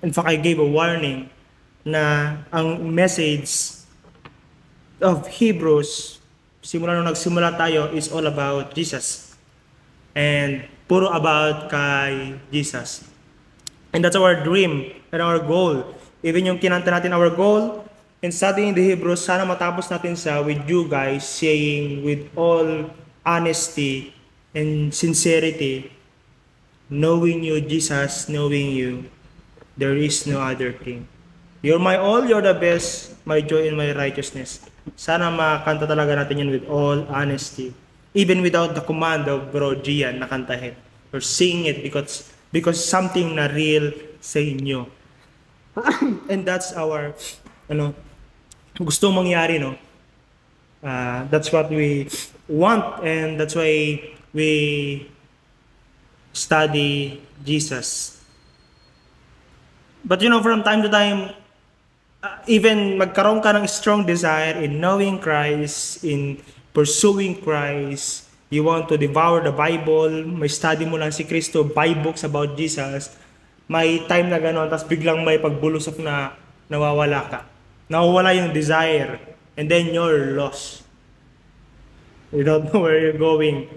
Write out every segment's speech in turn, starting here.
In fact, I gave a warning na ang message of Hebrews, simula nung nagsimula tayo, is all about Jesus. And puro about kay Jesus. And that's our dream and our goal. Even yung kinanta natin our goal, in studying the Hebrews, sana matapos natin sa with you guys saying with all honesty and sincerity, knowing you, Jesus, knowing you, there is no other king. You're my all, you're the best, my joy and my righteousness. Sana makanta talaga natin yan with all honesty. Even without the command of Bro Gian na kantahin. Or sing it because something na real sa inyo. And that's our gustong mangyari, no? That's what we want, and that's why we study Jesus. But from time to time, even magkaroon ka ng strong desire in knowing Christ, in pursuing Christ, you want to devour the Bible, may study mo lang si Kristo, buy books about Jesus, may time na gano'n, tapos biglang may pagbulusok na nawawala ka. Nawawala yung desire, and then you're lost. You don't know where you're going.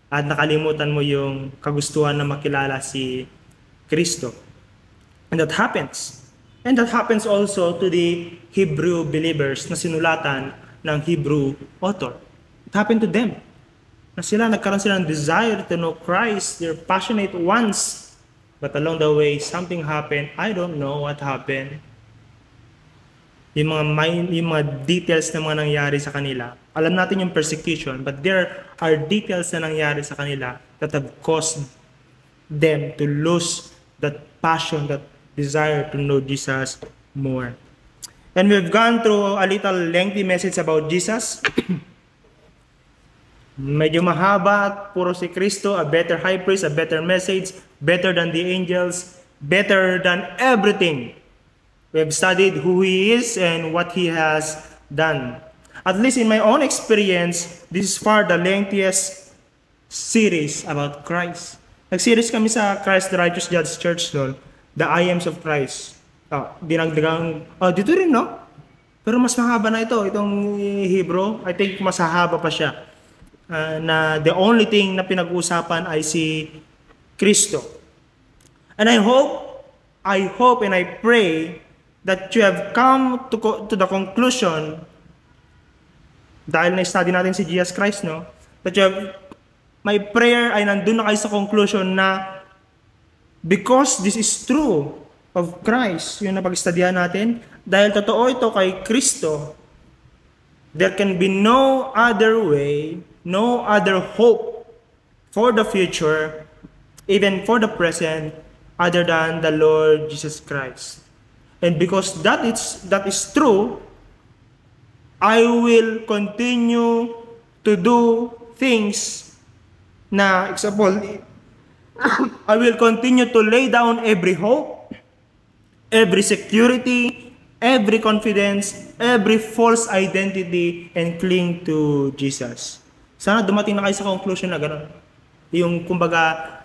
At nakalimutan mo yung kagustuhan na makilala si Kristo. And that happens. And that happens also to the Hebrew believers na sinulatan ng Hebrew author. It happened to them. Na nagkaroon sila ng desire to know Christ. They're passionate ones. But along the way, something happened. I don't know what happened. Yung mga details na mga nangyari sa kanila. Alam natin yung persecution, but there are details na nangyari sa kanila that have caused them to lose that passion, that desire to know Jesus more. And we've gone through a little lengthy message about Jesus. Medyo mahaba at puro si Kristo, a better high priest, a better message, better than the angels, better than everything. We have studied who He is and what He has done. At least in my own experience, this is far the lengthiest series about Christ. Nag-series kami sa Christ the Righteous Judge Church noon, The I Ams of Christ. Dinagdagang, dito rin, no? Pero mas mahaba na itong Hebrew. I think mas haba pa siya. Na the only thing na pinag-uusapan ay si Kristo. And I hope and I pray that you have come to the conclusion, dahil na-study natin si Jesus Christ, no? That you have, my prayer ay nandun na kayo sa conclusion na because this is true of Christ, yung napag-studihan natin, dahil totoo ito kay Kristo, there can be no other way, no other hope for the future, even for the present, other than the Lord Jesus Christ. And because that is true, I will continue to do things na, example, I will continue to lay down every hope, every security, every confidence, every false identity, and cling to Jesus. Sana dumating na kayo sa conclusion na gano'n. Yung, kumbaga,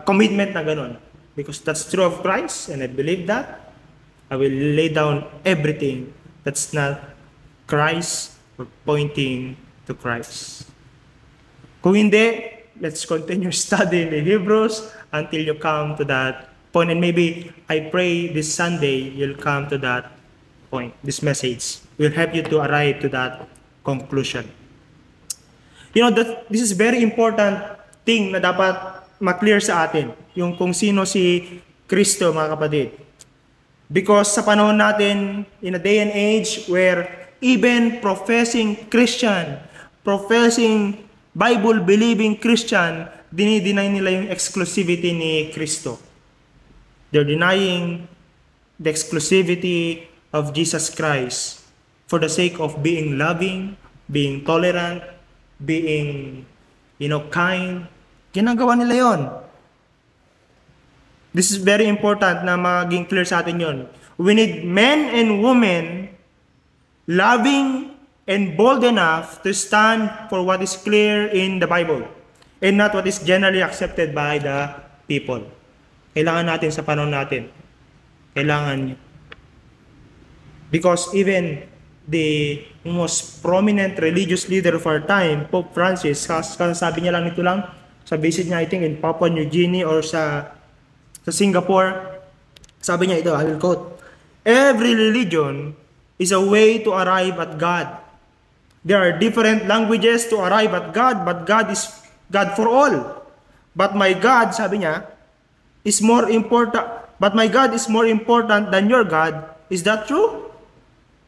commitment na gano'n. Because that's true of Christ, and I believe that. I will lay down everything that's not Christ or pointing to Christ. Kung hindi, let's continue studying the Hebrews until you come to that point. And maybe I pray this Sunday you'll come to that point. This message will help you to arrive to that conclusion. This is very important thing na dapat ma-clear sa atin. Yung kung sino si Kristo, mga kapatid. Because sa panahon natin, in a day and age where even professing Christian, professing Bible-believing Christian, dinideny nila yung exclusivity ni Kristo. They're denying the exclusivity of Jesus Christ for the sake of being loving, being tolerant, being, kind. Ginagawa nila yon. This is very important na maging clear sa atin yon. We need men and women loving and bold enough to stand for what is clear in the Bible and not what is generally accepted by the people. Kailangan natin sa panahon natin. Kailangan nyo. Because even the most prominent religious leader of our time, Pope Francis, sabi niya lang nito lang, sa visit niya, I think, in Papua New Guinea or sa Singapore, sabi niya ito, I will quote, "Every religion is a way to arrive at God. There are different languages to arrive at God, but God is God for all. But my God," sabi niya, "is more important. But my God is more important than your God. Is that true?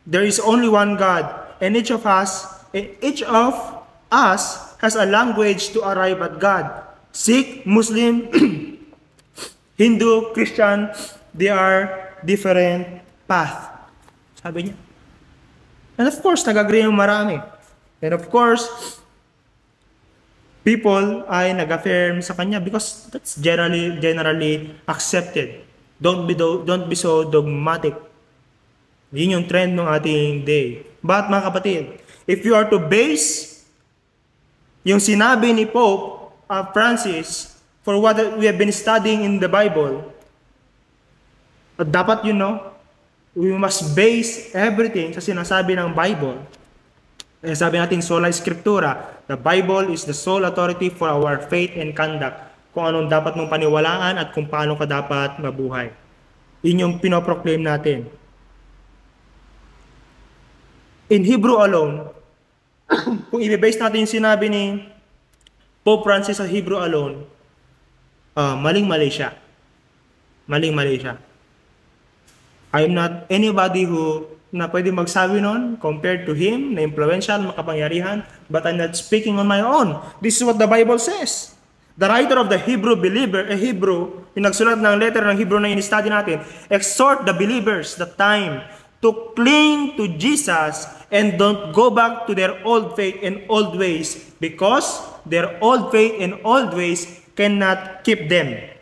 There is only one God, and each of us has a language to arrive at God. Sikh, Muslim, Hindu, Christian, they are different path." Sabi niya. And of course, nag-agree yung marami. And of course, people ay nag-affirm sa kanya because that's generally accepted. Don't be so dogmatic. Yun yung trend ng ating day. But mga kapatid, if you are to base yung sinabi ni Pope Francis for what we have been studying in the Bible, dapat we must base everything sa sinasabi ng Bible. Sabi natin, sola scriptura, the Bible is the sole authority for our faith and conduct. Kung anong dapat mong paniwalaan at kung paano ka dapat mabuhay. Yun yung pinoproclaim natin. In Hebrew alone, kung i-base natin yung sinabi ni Pope Francis sa Hebrew alone, maling-mali siya. Maling-mali siya. I'm not anybody who na pwede magsabi nun compared to him, na influential, makapangyarihan, but I'm not speaking on my own. This is what the Bible says. The writer of the Hebrew believer, yung nagsulat ng letter ng Hebrew na in-study natin, exhort the believers, the time, to cling to Jesus and don't go back to their old faith and old ways, because their old faith and old ways cannot keep them.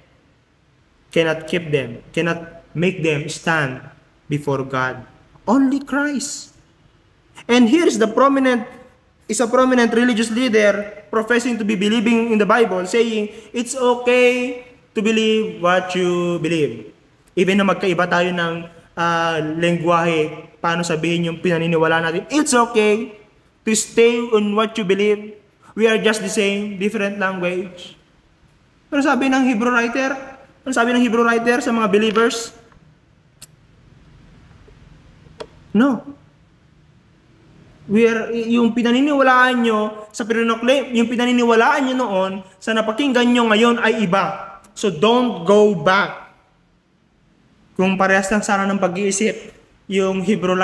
Cannot make them stand before God. Only Christ. And here's a prominent religious leader professing to be believing in the Bible, saying, it's okay to believe what you believe. Even na magkaiba tayo ng lengguwahe, paano sabihin yung pinaniniwala natin, it's okay to stay on what you believe. We are just the same, different language. Pero sabi ng Hebrew writer, sa mga believers? No. Yung pinaniniwalaan nyo sa pinanoclaim, yung pinaniniwalaan nyo noon sa napakinggan nyo ngayon ay iba. So don't go back. Kung parehas lang sana ng pag-iisip yung Hebrew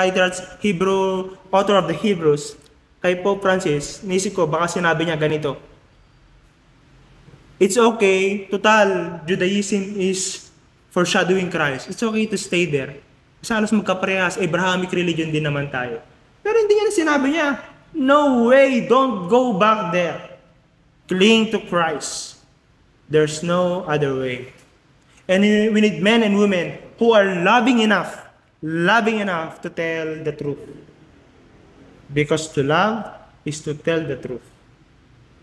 author of the Hebrews kay Pope Francis, nisip ko baka sinabi niya ganito, it's okay, total Judaism is foreshadowing Christ. It's okay to stay there. Kasi halos magkaparehas, Abrahamic religion din naman tayo. Pero hindi niya sinabi niya, no way, don't go back there. Cling to Christ. There's no other way. And we need men and women who are loving enough to tell the truth. Because to love is to tell the truth.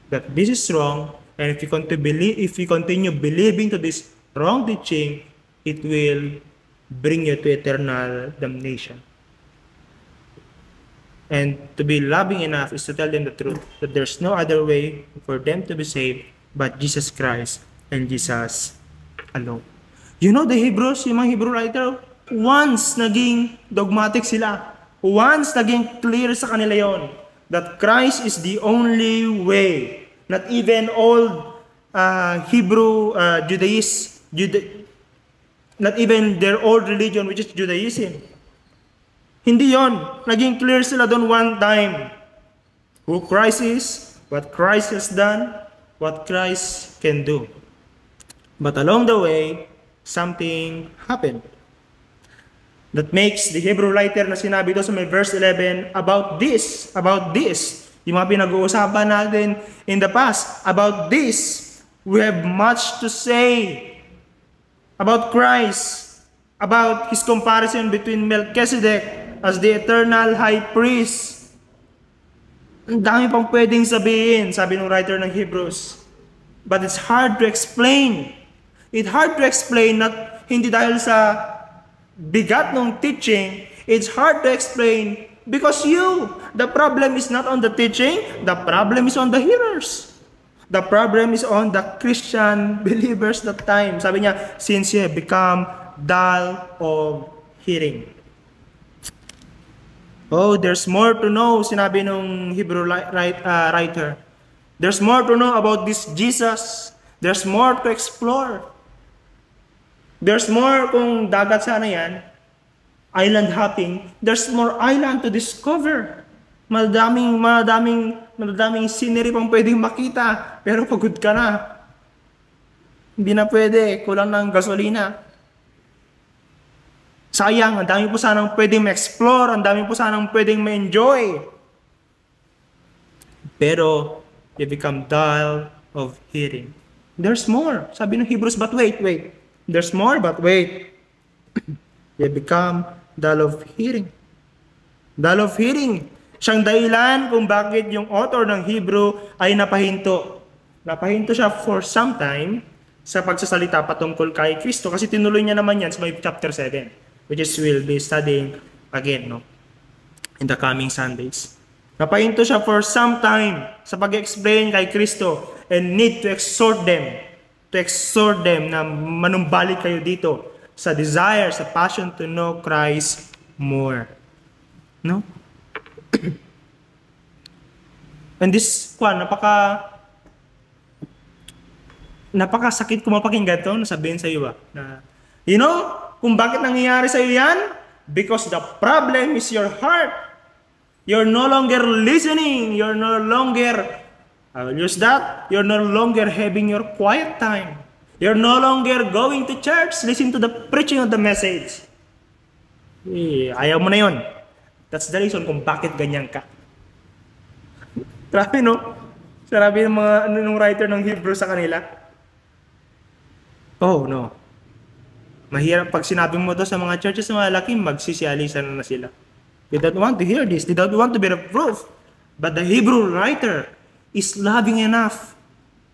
That this is wrong, and if you continue believing to this wrong teaching, it will bring you to eternal damnation. And to be loving enough is to tell them the truth, that there's no other way for them to be saved but Jesus Christ and Jesus alone. You know, the Hebrews, yung mga Hebrew writer, once naging dogmatic sila, once naging clear sa kanila yon, that Christ is the only way. Not even old Hebrew not even their old religion, which is Judaism. Hindi yon. Naging clear sila doon one time. Who Christ is, what Christ has done, what Christ can do. But along the way, something happened that makes the Hebrew writer na sinabi doon sa may verse 11 about this, yung mga pinag-uusapan natin in the past, about this, we have much to say about Christ, about His comparison between Melchizedek as the eternal high priest. Ang dami pang pwedeng sabihin, sabi ng writer ng Hebrews. But it's hard to explain. It's hard to explain, not hindi dahil sa bigat ng teaching, it's hard to explain because the problem is not on the teaching, the problem is on the hearers. The problem is on the Christian believers that time. Sabi niya, since you have become dull of hearing. Oh, there's more to know, sinabi nung Hebrew writer. There's more to know about this Jesus. There's more to explore. There's more kung dagat sana yan, island hopping, there's more island to discover. Madaming scenery pang pwedeng makita, pero pagod ka na. Hindi na pwede, kulang ng gasolina. Sayang, ang dami po sanang pwedeng ma-explore, ang dami po sanang pwedeng ma-enjoy. Pero, you become dull of hearing. There's more. Sabi ng Hebrews, but wait. There's more, but wait. You become dull of hearing. Dull of hearing. Siyang dahilan kung bakit yung author ng Hebrew ay napahinto. Napahinto siya for some time sa pagsasalita patungkol kay Kristo kasi tinuloy niya naman yan sa may chapter 7, which is we'll be studying again in the coming Sundays. Napahinto siya for some time sa pag-explain kay Kristo and need to exhort them na manumbalik kayo dito sa desire, sa passion to know Christ more. No? And this, napakasakit kung mapakinggan ito, nasabihin sa iyo na, kung bakit nangyayari sa iyo yan? Because the problem is your heart. You're no longer listening. You're no longer, I will use that, you're no longer having your quiet time. You're no longer going to church, listen to the preaching of the message. Ayaw mo na yun. That's the reason kung bakit ganyan ka. Grabe, no? Sarabi ng mga nung writer ng Hebrew sa kanila. Oh, no. Mahirap pag sinabi mo to sa mga churches na malaki, magsisialisan na sila. They don't want to hear this. They don't want to be reproved. But the Hebrew writer is loving enough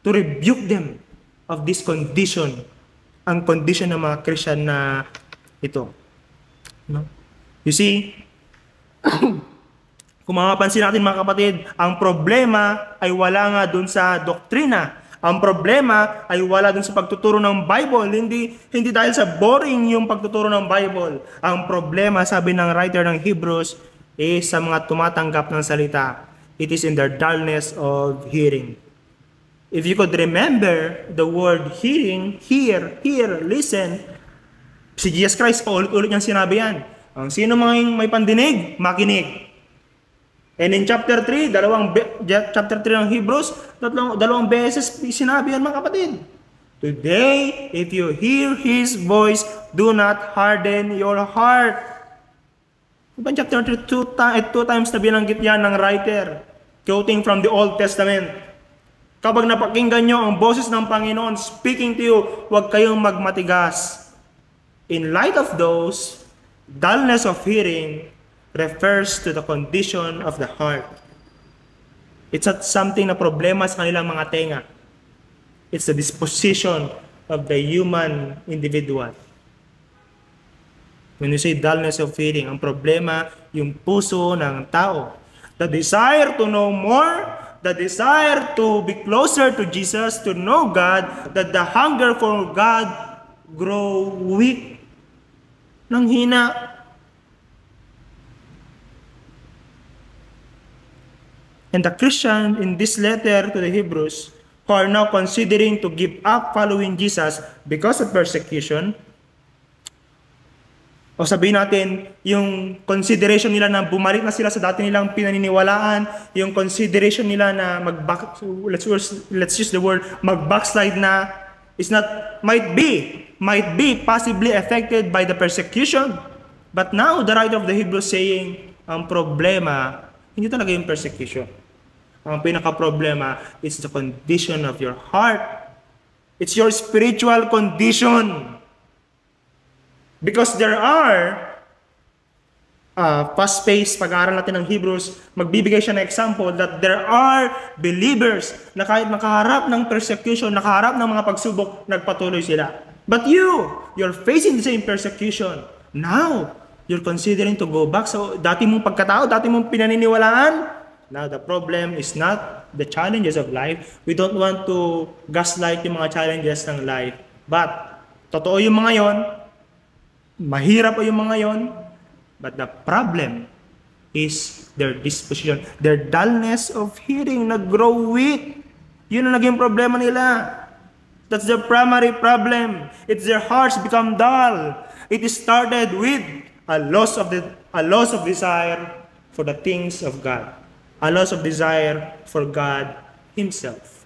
to rebuke them of this condition. Ang condition ng mga Christian na ito. No? You see, kung mapapansin natin mga kapatid, ang problema ay wala nga dun sa doktrina. Ang problema ay wala dun sa pagtuturo ng Bible. Hindi dahil sa boring yung pagtuturo ng Bible. Ang problema, sabi ng writer ng Hebrews, is sa mga tumatanggap ng salita. It is in their dullness of hearing. If you could remember the word hearing, hear, listen, si Jesus Christ pa ulit-ulit niyang sinabi yan. Ang sino may pandinig, makinig. And in chapter 3, chapter 3 ng Hebrews, dalawang beses sinabi yan mga kapatid. Today, if you hear His voice, do not harden your heart. Diba chapter 3, two times na binanggit yan ng writer, quoting from the Old Testament. Kapag napakinggan nyo ang boses ng Panginoon speaking to you, huwag kayong magmatigas. In light of those, dullness of hearing refers to the condition of the heart. It's not something na problema sa kanilang mga tenga. It's the disposition of the human individual. When you say dullness of hearing, ang problema yung puso ng tao. The desire to know more, the desire to be closer to Jesus, to know God, that the hunger for God grow weak. Nang hina. And the Christian in this letter to the Hebrews who are now considering to give up following Jesus because of persecution, o sabihin natin, yung consideration nila na bumalik na sila sa dati nilang pinaniniwalaan, yung consideration nila na let's use the word mag-backslide na, is not, might be possibly affected by the persecution. But now, the writer of the Hebrews saying, ang problema, hindi talaga yung persecution. Ang pinaka-problema is the condition of your heart. It's your spiritual condition. Because there are, fast-paced pag-aaral natin ng Hebrews, magbibigay siya ng example that there are believers na kahit nakaharap ng persecution, nakaharap ng mga pagsubok, nagpatuloy sila. But you're facing the same persecution. Now, you're considering to go back sa dati mong pagkatao, dati mong pinaniniwalaan. Now, the problem is not the challenges of life. We don't want to gaslight yung mga challenges ng life. But, totoo yung mga yon, mahirap yung mga yon, but the problem is their disposition, their dullness of hearing, nag-grow weak. Yun ang naging problema nila. That's the primary problem. It's their hearts become dull. It started with a loss of desire for the things of God. A loss of desire for God Himself.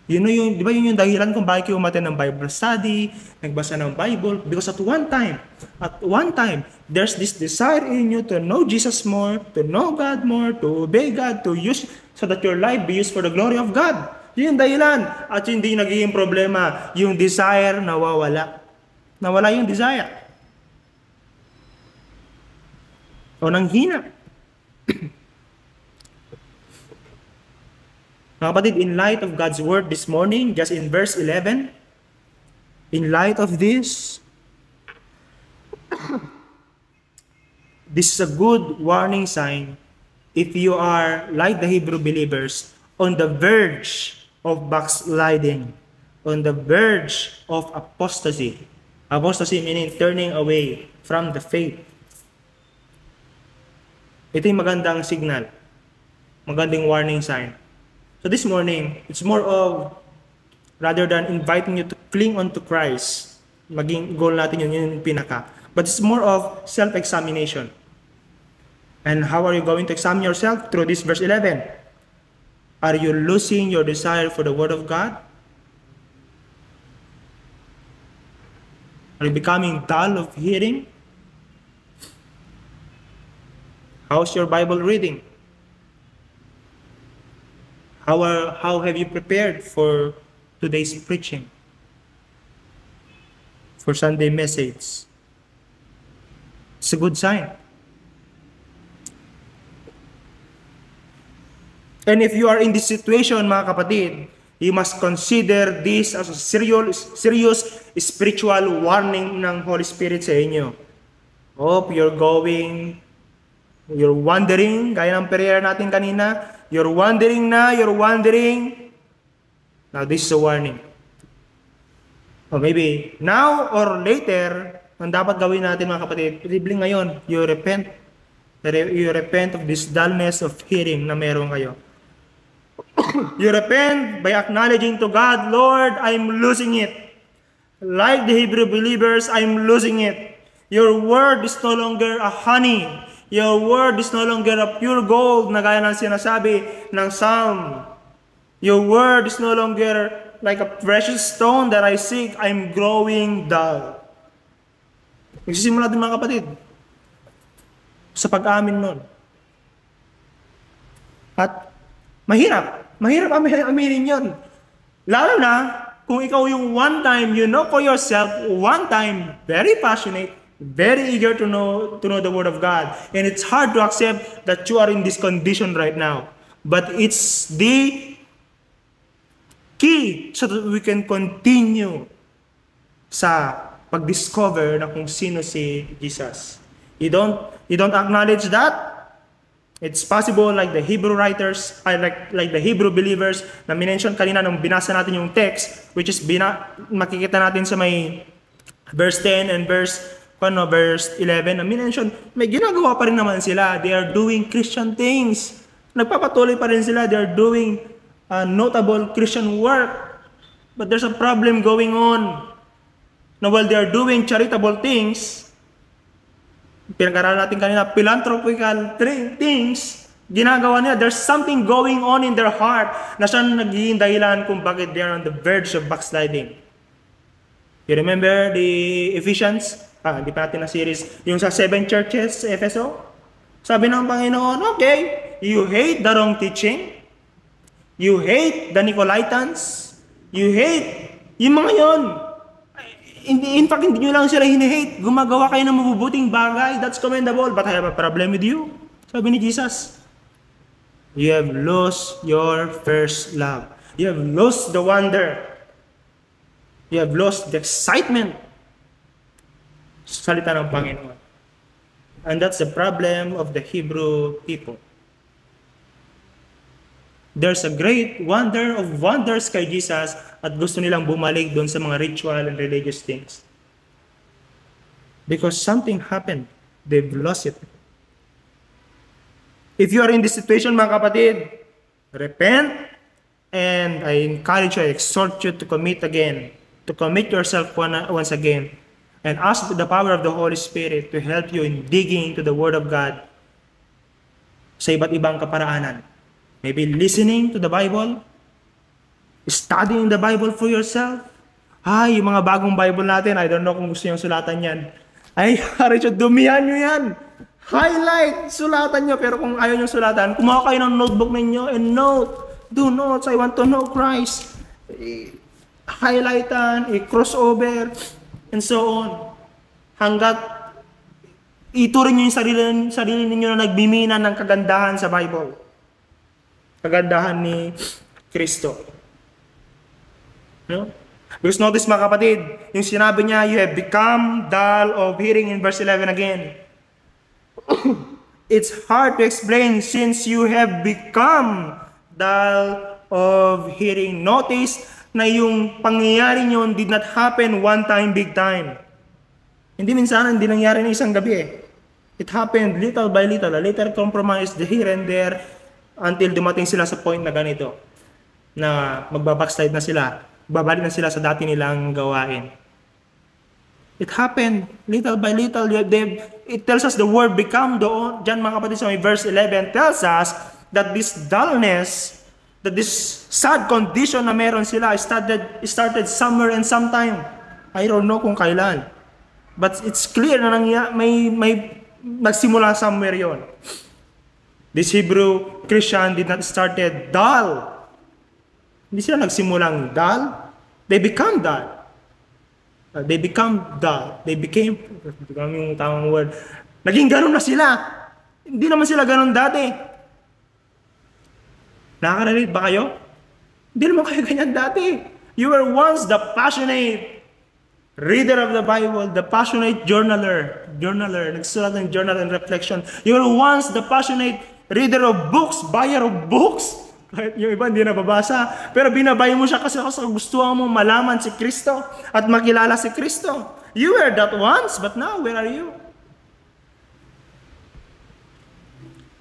Di ba yun yung dahilan kung bakit kayo umattend ng Bible study, nagbasa ng Bible? Because at one time, there's this desire in you to know Jesus more, to know God more, to obey God, to use, so that your life be used for the glory of God. Yun yung dahilan. At hindi nagiging problema, yung desire nawawala. Nawala yung desire. O nanghina. Mga kapatid, in light of God's word this morning, just in verse 11, in light of this, this is a good warning sign if you are, like the Hebrew believers, on the verge of backsliding, on the verge of apostasy. Apostasy meaning turning away from the faith. Ito yung magandang signal, magandang warning sign. So this morning, it's more of, rather than inviting you to cling on to Christ, maging goal natin yun yung pinaka. But it's more of self-examination. And how are you going to examine yourself? Through this verse 11. Are you losing your desire for the Word of God? Are you becoming dull of hearing? How's your Bible reading? How have you prepared for today's preaching? For Sunday message? It's a good sign. And if you are in this situation, mga kapatid, you must consider this as a serious spiritual warning ng Holy Spirit sa inyo. Hope you're wondering, gaya ng prayer natin kanina, you're wondering. Now this is a warning. Or maybe now or later, ang dapat gawin natin mga kapatid, posibleng ngayon, you repent of this dullness of hearing na meron kayo. You repent by acknowledging to God, Lord, I'm losing it. Like the Hebrew believers, I'm losing it. Your word is no longer a honey. Your word is no longer a pure gold na gaya ng sinasabi ng Psalm. Your word is no longer like a precious stone that I seek. I'm growing dull. Magsisimula din mga kapatid sa pag-amin nun. At mahirap aminin yun. Lalo na kung ikaw yung one time, you know for yourself, one time, very passionate, very eager to know the Word of God. And it's hard to accept that you are in this condition right now. But it's the key so that we can continue sa pag-discover na kung sino si Jesus. You don't acknowledge that. It's possible like the Hebrew writers, like the Hebrew believers na minention kanina nung binasa natin yung text, which is makikita natin sa may verse 10 and verse 11 na minention, may ginagawa pa rin naman sila. They are doing Christian things. Nagpapatuloy pa rin sila. They are doing notable Christian work. But there's a problem going on. Now while they are doing charitable things, pinag-aralan natin kanina, philanthropical things, ginagawa nila, there's something going on in their heart na siya nagiging dahilan kung bakit they are on the verge of backsliding. You remember the Ephesians? Hindi pa natin na series. Yung sa 7 churches sa Efeso? Sabi ng Panginoon, okay, you hate the wrong teaching, you hate the Nicolaitans, you hate yung mga yon. In fact, hindi nyo lang sila hinihate. Gumagawa kayo ng mabubuting bagay. That's commendable. But I have a problem with you. Sabi ni Jesus. You have lost your first love. You have lost the wonder. You have lost the excitement. salita ng Panginoon. And that's the problem of the Hebrew people. There's a great wonder of wonders kay Jesus at gusto nilang bumalik doon sa mga ritual and religious things. Because something happened. They've lost it. If you are in this situation, mga kapatid, repent, and I encourage you, I exhort you to commit again, to commit yourself once again, and ask the power of the Holy Spirit to help you in digging into the Word of God sa iba't ibang kaparaanan. Maybe listening to the Bible, studying the Bible for yourself. Yung mga bagong Bible natin, I don't know kung gusto nyo sulatan yan. Dumihan nyo yan. Highlight, sulatan nyo. Pero kung ayaw nyo sulatan, kumuha kayo ng notebook ninyo and note. Do notes, I want to know Christ. Highlightan, i-crossover, and so on. Hanggat ituring nyo yung sarili ninyo na nagbimina ng kagandahan sa Bible. Kagandahan ni Kristo. No? Because notice mga kapatid, yung sinabi niya, you have become dull of hearing in verse 11 again. It's hard to explain since you have become dull of hearing. Notice na yung pangyayari nyo did not happen one time, big time. Hindi minsan, hindi nangyari na isang gabi eh. It happened little by little, a little compromise here and there until dumating sila sa point na ganito. Na magbabackslide na sila. Babalik na sila sa dati nilang gawain. It happened little by little. It tells us the word become doon. Diyan mga kapatid sa verse 11 tells us that this dullness, that this sad condition na meron sila started somewhere and sometime. I don't know kung kailan. But it's clear na may nagsimula somewhere yon. This Hebrew Christian did not started dull. Hindi sila nagsimulang dull. They become dull. They become dull. They became, yung tamang word, naging ganun na sila. Hindi naman sila ganun dati. Nakaka-relate ba kayo? Hindi naman kayo ganyan dati. You were once the passionate reader of the Bible, the passionate journaler, nagsulat ng journal and reflection. You were once the passionate reader of books, buyer of books. Kahit yung iba hindi nababasa. Pero binabayin mo siya kasi gusto mo malaman si Kristo at makilala si Kristo. You were that once, but now, where are you?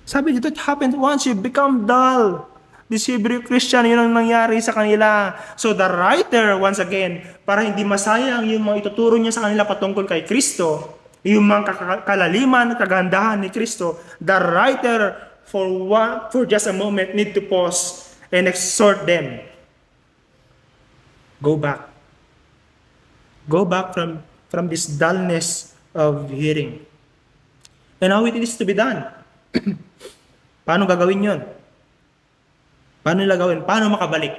Sabi dito, it happened once, you become dull. This Hebrew Christian, yun ang nangyari sa kanila. So the writer, once again, para hindi masayang yung mga ituturo niya sa kanila patungkol kay Kristo, yung mga kalaliman, kagandahan ni Kristo, the writer, for just a moment, need to pause and exhort them. Go back. Go back from this dullness of hearing. And how it is to be done? Paano gagawin yun? Paano nila gawin? Paano makabalik?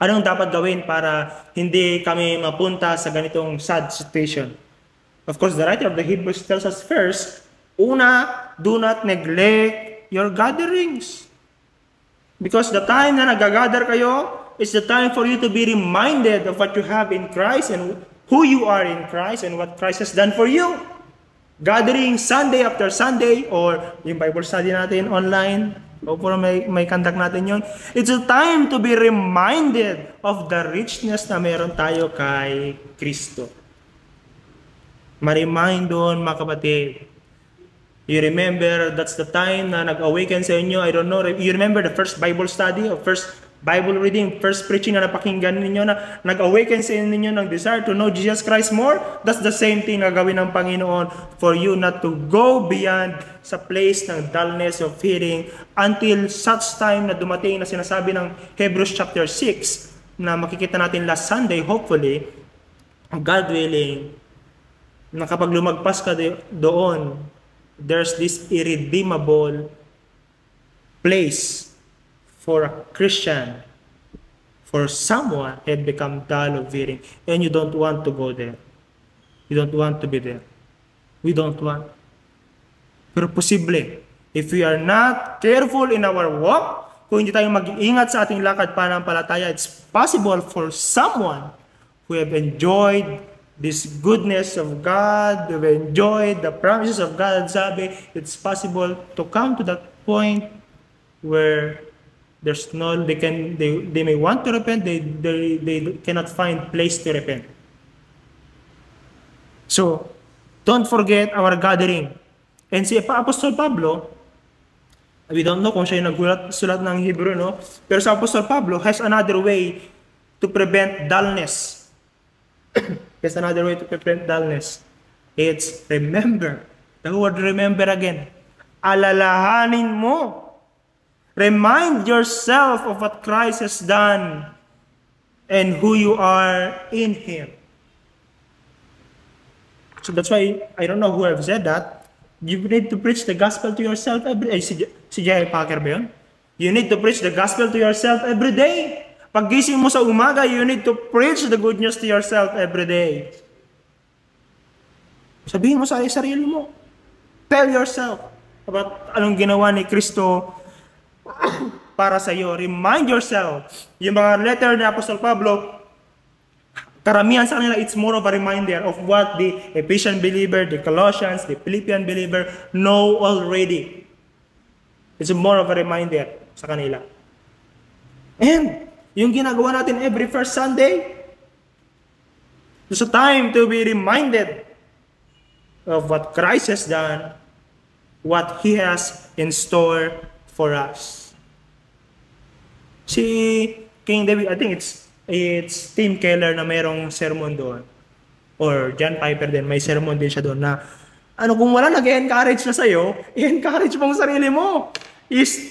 Anong dapat gawin para hindi kami mapunta sa ganitong sad situation? Of course, the writer of the Hebrews tells us first, una, do not neglect your gatherings. Because the time na nag-gather kayo is the time for you to be reminded of what you have in Christ and who you are in Christ and what Christ has done for you. Gathering Sunday after Sunday or yung Bible study natin online, o para may conduct natin yun. It's a time to be reminded of the richness na meron tayo kay Kristo. Ma-remind doon mga kapatid. You remember, that's the time na nag-awaken sa inyo. I don't know, you remember the first Bible study or first Bible reading, first preaching na napakinggan ninyo na nag-awaken sa inyo ng desire to know Jesus Christ more? That's the same thing na gawin ng Panginoon for you not to go beyond sa place ng dullness of hearing until such time na dumating na sinasabi ng Hebrews chapter 6 na makikita natin last Sunday, hopefully, God willing, na kapag lumagpas ka doon, there's this irredeemable place for a Christian, for someone had become dull of hearing, and you don't want to go there. You don't want to be there. We don't want. Pero posible, if we are not careful in our walk, kung hindi tayo mag-iingat sa ating lakad pananampalataya, it's possible for someone who have enjoyed this goodness of God, we've enjoyed the promises of God, sabi, it's possible to come to that point where there's no, they may want to repent, they cannot find place to repent. So, don't forget our gathering. And si Apostol Pablo, we don't know kung siya yung sulat ng Hebrew, no? Pero sa Apostol Pablo has another way to prevent dullness. There's another way to prevent dullness. It's remember. The word remember again. Alalahanin mo. Remind yourself of what Christ has done and who you are in Him. So that's why, I don't know who have said that, you need to preach the gospel to yourself every day. Si J.I. Packer ba yun? You need to preach the gospel to yourself every day. Paggising mo sa umaga, you need to preach the good news to yourself every day. Sabihin mo sa sarili mo. Tell yourself about anong ginawa ni Kristo para sa iyo. Remind yourself. Yung mga letter ni Apostol Pablo, karamihan sa kanila, it's more of a reminder of what the Ephesian believer, the Colossians, the Philippian believer know already. It's more of a reminder sa kanila. And yung ginagawa natin every first Sunday, it's a time to be reminded of what Christ has done, what He has in store for us. Si King David, I think it's Tim Keller na mayroong sermon doon. Or John Piper din, may sermon din siya doon na kung wala nag-encourage na sa'yo, i-encourage mo ang sarili mo.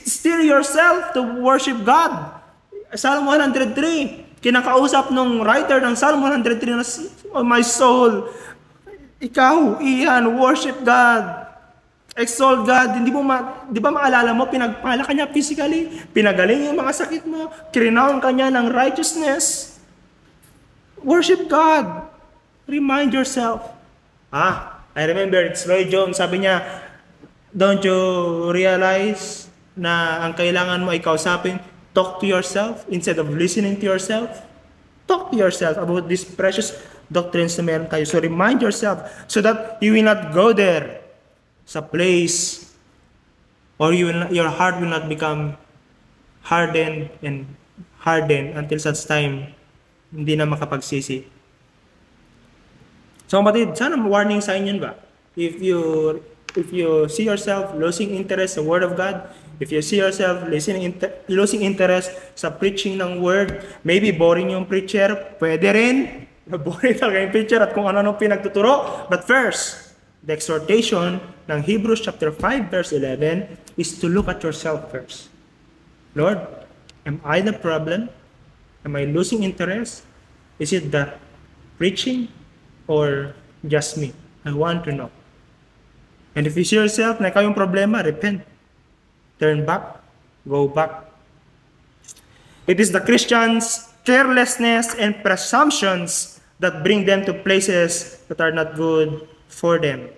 Still yourself to worship God. Psalm 103, kinakausap nung writer ng Psalm 103 na, oh my soul, ikaw, iyan, worship God, exalt God. Di ba maalala mo, pinagpala ka niya physically, pinagaling yung mga sakit mo, kirinown ka niya ng righteousness. Worship God. Remind yourself. I remember, it's Lloyd Jones, sabi niya, don't you realize na ang kailangan mo ay kausapin? Talk to yourself instead of listening to yourself. Talk to yourself about these precious doctrines na meron tayo. So remind yourself so that you will not go there sa place or your heart will not become hardened until such time hindi na makapagsisi. So kapatid, sana warning sa inyo ba? If you see yourself losing interest sa Word of God, if you see yourself losing interest sa preaching ng Word, maybe boring yung preacher, pwede rin. Boring talaga yung preacher at kung ano-ano pinagtuturo. But first, the exhortation ng Hebrews chapter 5 verse 11 is to look at yourself first. Lord, am I the problem? Am I losing interest? Is it the preaching or just me? I want to know. And if you see yourself na ikaw yung problema, repent. Turn back. Go back. It is the Christians' carelessness and presumptions that bring them to places that are not good for them.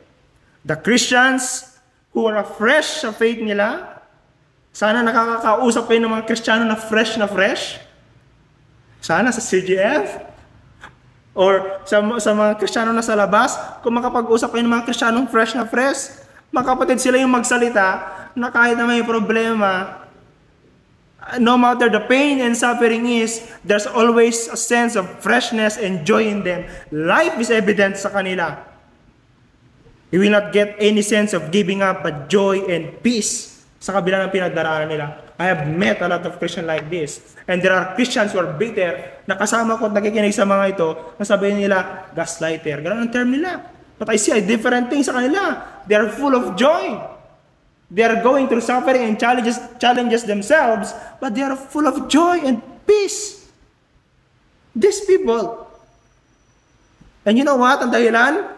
The Christians who are fresh sa faith nila, sana nakakausap kayo ng mga Kristiyano na fresh. Sana sa CGF or sa mga Kristiyano na sa labas, kung makapag-usap kayo ng mga Kristiyanong fresh, makapatid sila yung magsalita na kahit na may problema, no matter the pain and suffering is, there's always a sense of freshness and joy in them. Life is evident sa kanila. You will not get any sense of giving up, but joy and peace sa kabila ng pinagdaraanan nila. I have met a lot of Christians like this. And there are Christians who are bitter, na kasama ko at nakikinig sa mga ito, na sabihin nila, gaslighter. Ganun ang term nila. But I see a different thing sa kanila. They are full of joy. They are going through suffering and challenges themselves, but they are full of joy and peace. These people. And you know what? Ang dahilan?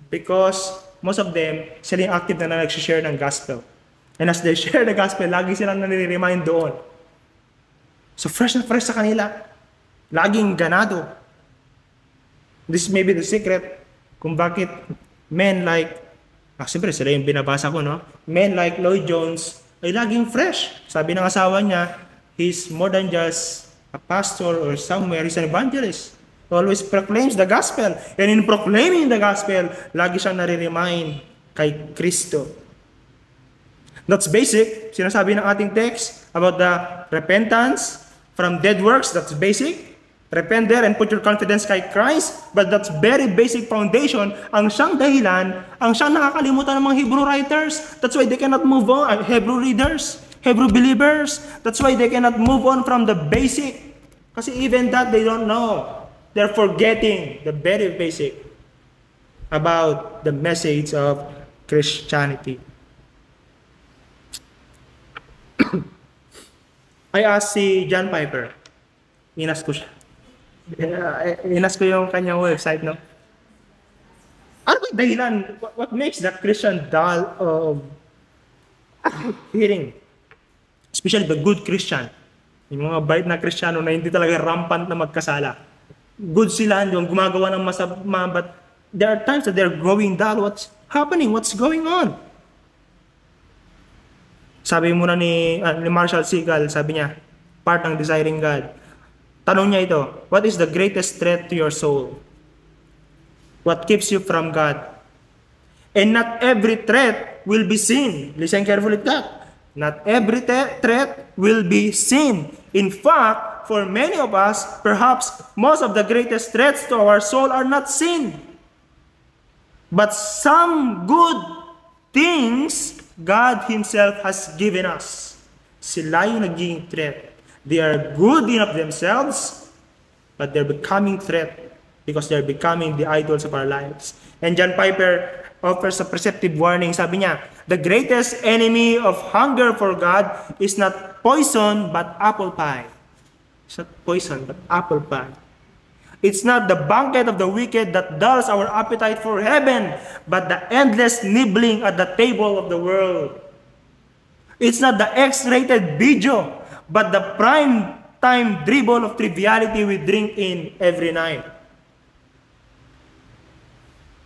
Because most of them, sila yung active na nag-share ng gospel. And as they share the gospel, lagi silang nare-remind doon. So fresh na fresh sa kanila. Laging ganado. This may be the secret kung bakit men like, siyempre sila yung binabasa ko, no? Men like Lloyd Jones ay laging fresh. Sabi ng asawa niya, he's more than just a pastor or somewhere, he's an evangelist. Always proclaims the gospel. And in proclaiming the gospel, lagi siyang nare-remind kay Kristo. That's basic. Sinasabi ng ating text about the repentance from dead works. That's basic. Repent there and put your confidence kay Christ. But that's very basic foundation. Ang siyang dahilan, ang siyang nakakalimutan ng mga Hebrew writers. That's why they cannot move on. Hebrew readers, Hebrew believers. That's why they cannot move on from the basic. Kasi even that they don't know. They're forgetting the very basic about the message of Christianity. I asked si John Piper. Inas ko siya. Inas ko yung kanyang website, no? Ano ba yung dahilan? What makes the Christian dull of hearing? Especially the good Christian. Yung mga bait na Kristiyano na hindi talaga rampant na magkasala. Good sila, yung gumagawa ng masama, but there are times that they're growing dull. What's happening? What's going on? Sabi muna ni Marshall Segal, sabi niya, part ng Desiring God. Tanong niya ito, what is the greatest threat to your soul? What keeps you from God? And not every threat will be seen. Listen carefully to that. Not every threat will be seen. In fact, for many of us, perhaps most of the greatest threats to our soul are not seen. But some good things God Himself has given us. Sila yung naging threat. They are good in of themselves, but they're becoming threat because they're becoming the idols of our lives. And John Piper offers a perceptive warning. Sabi niya, the greatest enemy of hunger for God is not poison, but apple pie. It's not poison, but apple pie. It's not the banquet of the wicked that dulls our appetite for heaven, but the endless nibbling at the table of the world. It's not the X-rated video, but the prime time dribble of triviality we drink in every night.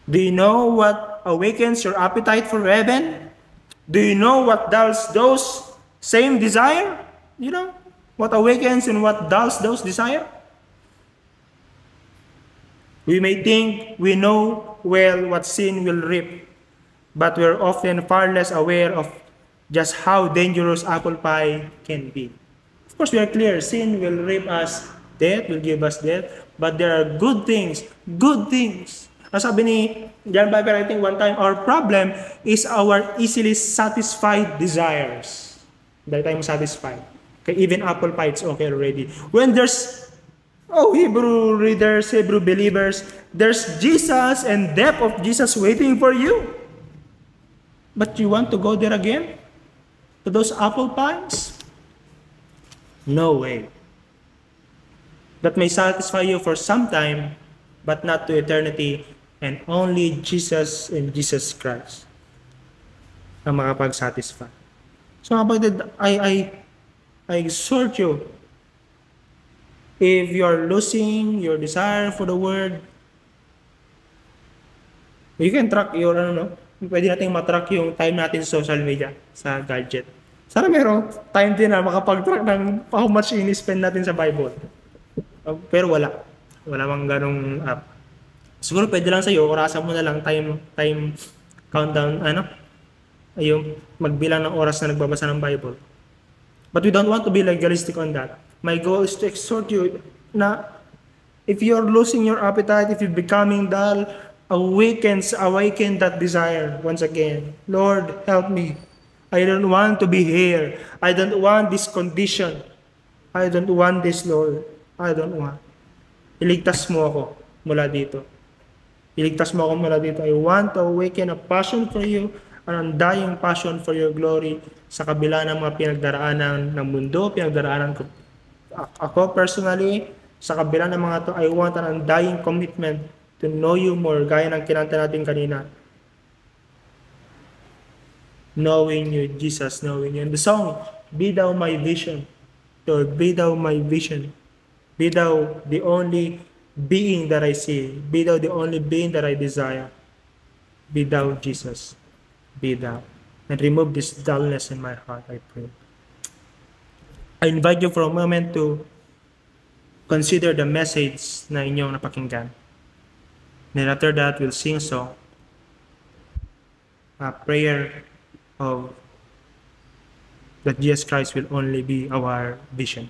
Do you know what awakens your appetite for heaven? Do you know what dulls those same desire? You know, what awakens and what dulls those desire? We may think we know well what sin will reap, but we're often far less aware of just how dangerous apple pie can be. Of course, we are clear, sin will reap us death, will give us death, but there are good things, good things. Ang sabi ni John Piper, I think one time, our problem is our easily satisfied desires. Dahil tayo satisfied. Okay, even apple pie, it's okay already. When there's Hebrew readers, Hebrew believers, there's Jesus and depth of Jesus waiting for you. But you want to go there again? To those apple pies? No way. That may satisfy you for some time, but not to eternity, and only Jesus and Jesus Christ ang makapag-satisfy. So kapatid, I exhort you, if you're losing your desire for the Word, you can track your, pwede natin matrack yung time natin sa social media, sa gadget. Sana meron time din na makapag-track ng how much in-spend natin sa Bible. Pero wala. Wala mang ganong app. Siguro pwede lang sa'yo, orasan mo na lang time countdown, yung magbilang ng oras na nagbabasa ng Bible. But we don't want to be legalistic on that. My goal is to exhort you na if you're losing your appetite, if you're becoming dull, awaken that desire once again. Lord, help me. I don't want to be here. I don't want this condition. I don't want this, Lord. I don't want. Iligtas mo ako mula dito. Iligtas mo ako mula dito. I want to awaken a passion for you, an undying passion for your glory sa kabila ng mga pinagdaraanan ng mundo, pinagdaraanan ko ako personally, sa kabila ng mga to, I want an undying commitment to know you more, gaya ng kinanta natin kanina. Knowing you, Jesus, knowing you. And the song, Be Thou My Vision. Lord, be Thou my vision. Be Thou the only being that I see. Be Thou the only being that I desire. Be Thou, Jesus. Be Thou. And remove this dullness in my heart, I pray. I invite you for a moment to consider the message na inyong napakinggan. Then after that, we'll sing a song, a prayer of that Jesus Christ will only be our vision.